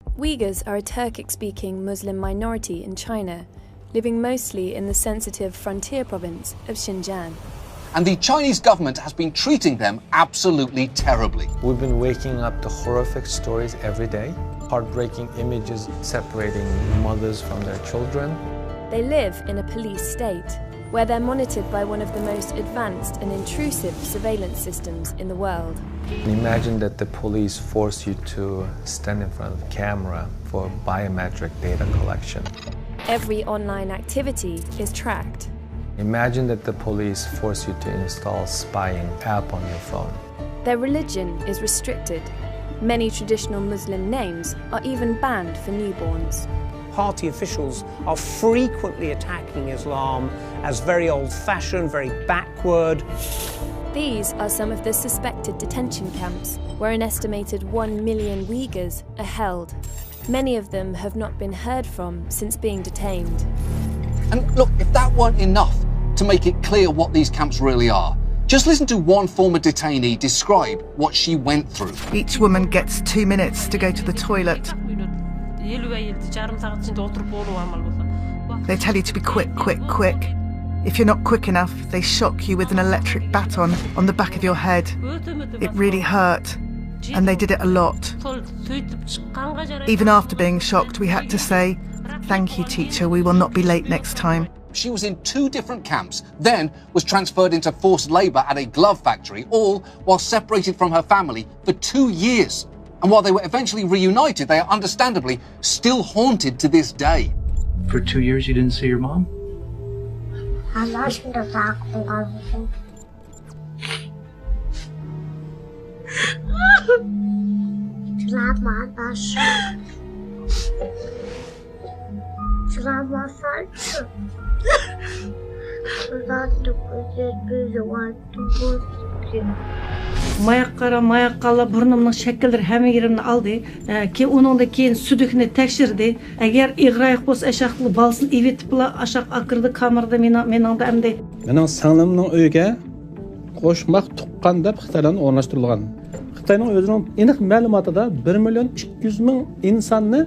Uyghurs are a Turkic-speaking Muslim minority in China, living mostly in the sensitive frontier province of Xinjiang. And the Chinese government has been treating them absolutely terribly. We've been waking up to horrific stories every day, heartbreaking images separating mothers from their children. They live in a police state, where they're monitored by one of the most advanced and intrusive surveillance systems in the world. Imagine that the police force you to stand in front of the camera for biometric data collection. Every online activity is tracked. Imagine that the police force you to install spying app on your phone. Their religion is restricted. Many traditional Muslim names are even banned for newborns. Party officials are frequently attacking Islam as very old-fashioned, very backward. These are some of the suspected detention camps where an estimated 1 million Uyghurs are held. Many of them have not been heard from since being detained. And look, if that weren't enough to make it clear what these camps really are, just listen to one former detainee describe what she went through. Each woman gets 2 minutes to go to the toilet. They tell you to be quick, quick, quick. If you're not quick enough, they shock you with an electric baton on the back of your head. It really hurt, and they did it a lot. Even after being shocked, we had to say, "Thank you, teacher, we will not be late next time." She was in 2 different camps, then was transferred into forced labour at a glove factory, all while separated from her family for 2 years. And while they were eventually reunited, they are understandably still haunted to this day. For 2 years you didn't see your mom? Mayakala burnumның şekilleri hem yerimni aldı. Ki onun da keyin südükni tekşirdi. Eğer iğrayık bolsa aşaklı balsın evetip bula aşak akırdı kamerada mening da emdi. Mening singlimning uyiga qo'shmaq tuqqan deb Xitoydan o'rnashtirilgan. Xitoyning o'zining aniq ma'lumotida 1,200,000 insonni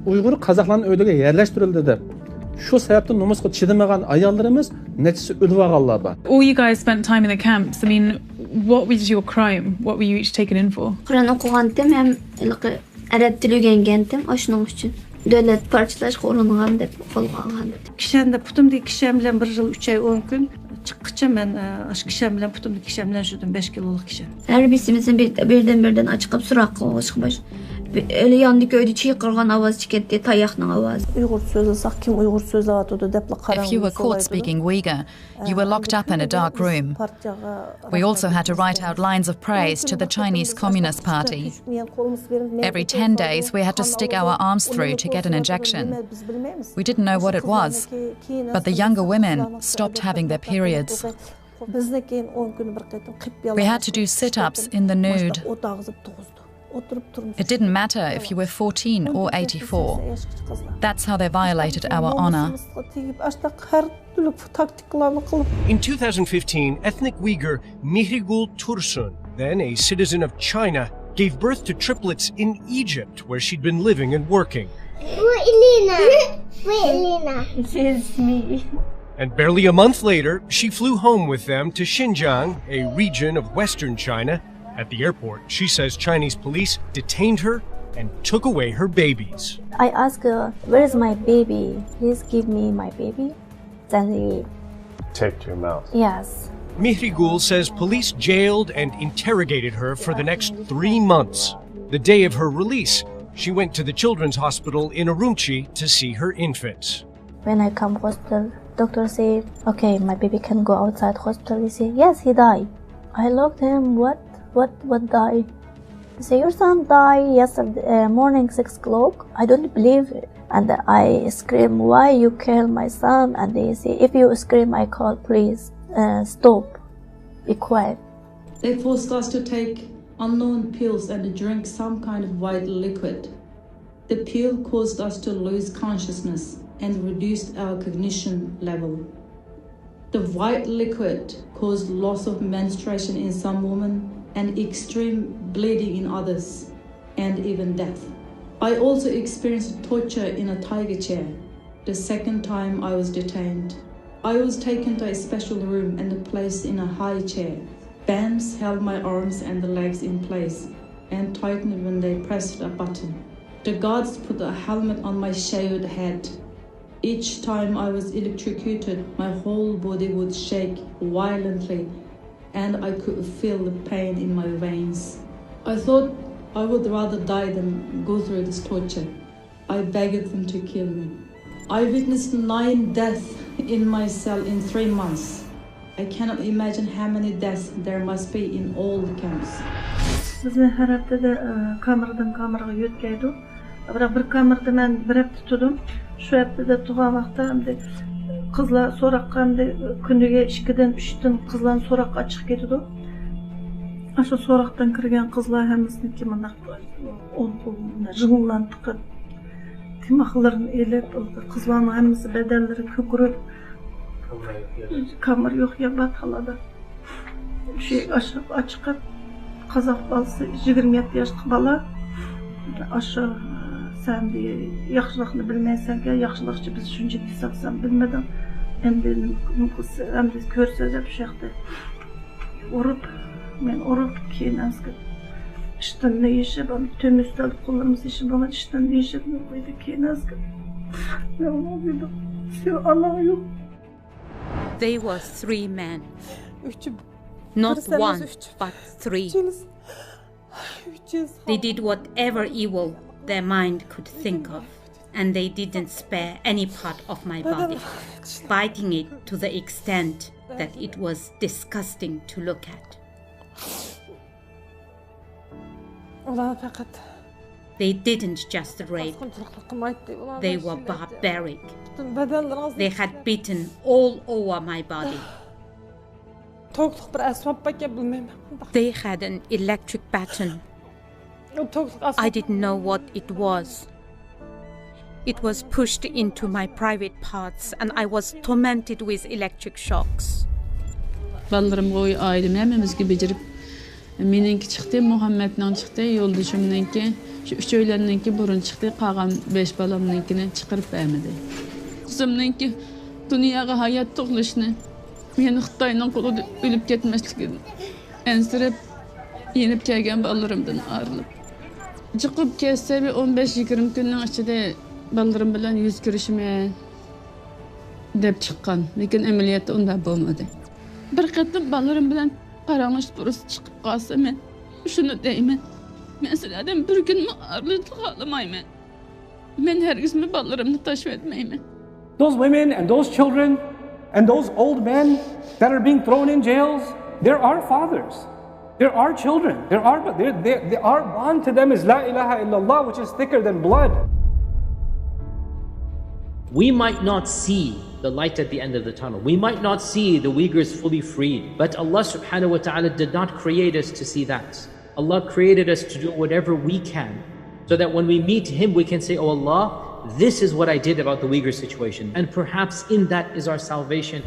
Uyg'ur qozoqlarning uylariga yerlashtirildi deb. Shu sababdan nomusga chidamagan ayollarimiz nechisi o'lib olganlar bor. All you guys spent time in the camps. I mean, what was your crime? What were you each taken in for? Kur'an o'qigandim ham arab tili o'rgangandim, shuning uchun davlat parchalashga uringan deb qo'lga olgan. Kishanda putumdagi kisham bilan 1 yil 3 oy 10 kun chiqqıcha men ash kisham bilan putumdagi kisham bilan shudum 5 kiloluk kishi. Harbiysimizin birden açıqıp so'roq qilishmish. Öyle yandık öyle çiğqırgan avaz çıketdi, tayaqның avazı. If you were caught speaking Uyghur, you were locked up in a dark room. We also had to write out lines of praise to the Chinese Communist Party. Every 10 days we had to stick our arms through to get an injection. We didn't know what it was, but the younger women stopped having their periods. We had to do sit-ups in the nude. It didn't matter if you were 14 or 84. That's how they violated our honor. In 2015, ethnic Uyghur Mihrigul Tursun, then a citizen of China, gave birth to triplets in Egypt, where she'd been living and working. Elena. It's me. And barely a month later, she flew home with them to Xinjiang, a region of western China. At the airport, she says Chinese police detained her and took away her babies. I asked her, "Where is my baby? Please give me my baby." Then he taped your mouth. Yes. Mihrigul says police jailed and interrogated her for the next 3 months. The day of her release, she went to the children's hospital in Urumqi to see her infants. When I come hospital, doctor said, "Okay, my baby can go outside hospital." He said, "Yes, he died." I looked at him, what died? He said, "Your son died yesterday morning 6 o'clock." I don't believe it. And I scream, "Why you kill my son?" And they say, "If you scream, I call police. Stop. Be quiet." They forced us to take unknown pills and drink some kind of white liquid. The pill caused us to lose consciousness and reduced our cognition level. The white liquid caused loss of menstruation in some women and extreme bleeding in others, and even death. I also experienced torture in a tiger chair. The second time I was detained. I was taken to a special room and placed in a high chair. Bands held my arms and the legs in place and tightened when they pressed a button. The guards put a helmet on my shaved head. Each time I was electrocuted, my whole body would shake violently and I could feel the pain in my veins. I thought I would rather die than go through this torture. I begged them to kill me. I witnessed 9 deaths in my cell in 3 months. I cannot imagine how many deaths there must be in all the camps. Bizni har haftada kameradan kameraga yo'tkaydi. Biroq bir kamerada men bir hafta turdim. Shu haftada turgan vaqtda hamda qizlar so'roqqa hamda kuniga 2dan 3dan qizlar so'roqqa chiqib ketadi. Shu so'roqdan kirgan qizlar hammasiniki mana jig'lantiqib timoqlarini elib, qizlarning hammasi badallari ko'kirib kamera yo'q ya batxalada. Şey açıkıp Kazak balası 27 yaşlı bala aşağı sen diye yaxşılıqını bilmeysen ki yaxşılıqçı biz şunca desek sen bilmeden hem de körsözep şeydi orup men orup keyin azgı işten ne işe ben tüm üstelik kullarımız işin bana işten ne işe koydu keyin azgı ne oldu Allah yok. They were 3 men. Not 1, but 3. They did whatever evil their mind could think of, and they didn't spare any part of my body, biting it to the extent that it was disgusting to look at. They didn't just rape, they were barbaric. They had bitten all over my body. They had an electric baton. I didn't know what it was. It was pushed into my private parts and I was tormented with electric shocks. Ballarım koyu ailem hemmimizge becerip menenki çıktı, Muhammed'nin çıktı, yolduşumnenki, şu 3 öylennenki burun çıktı, kalan 5 balamnenkine çıkarıp vermedi. Kızımnenki dünyaya hayat toğlaşını, meni Xitayning qo'lida o'lib ketmasligini ensirib yenib kelgan balarimdan ayrilib chiqib ketsa 15-20 kunning ichida balarim bilan yuz ko'rishman deb chiqqan, lekin amaliyotda unday bo'lmadi. Bir qatim balarim bilan qaranglish turist chiqib qolsa men shuni deyman, men sizlardan bir kunmi ayrilib qolmayman, men hargizmi balarimni tashlab etmayman. Those women and those children and those old men that are being thrown in jails, they're our fathers. They're our children. Our bond to them is La ilaha illallah, which is thicker than blood. We might not see the light at the end of the tunnel. We might not see the Uyghurs fully freed. But Allah subhanahu wa ta'ala did not create us to see that. Allah created us to do whatever we can, so that when we meet Him, we can say, oh Allah, this is what I did about the Uyghur situation. And perhaps in that is our salvation.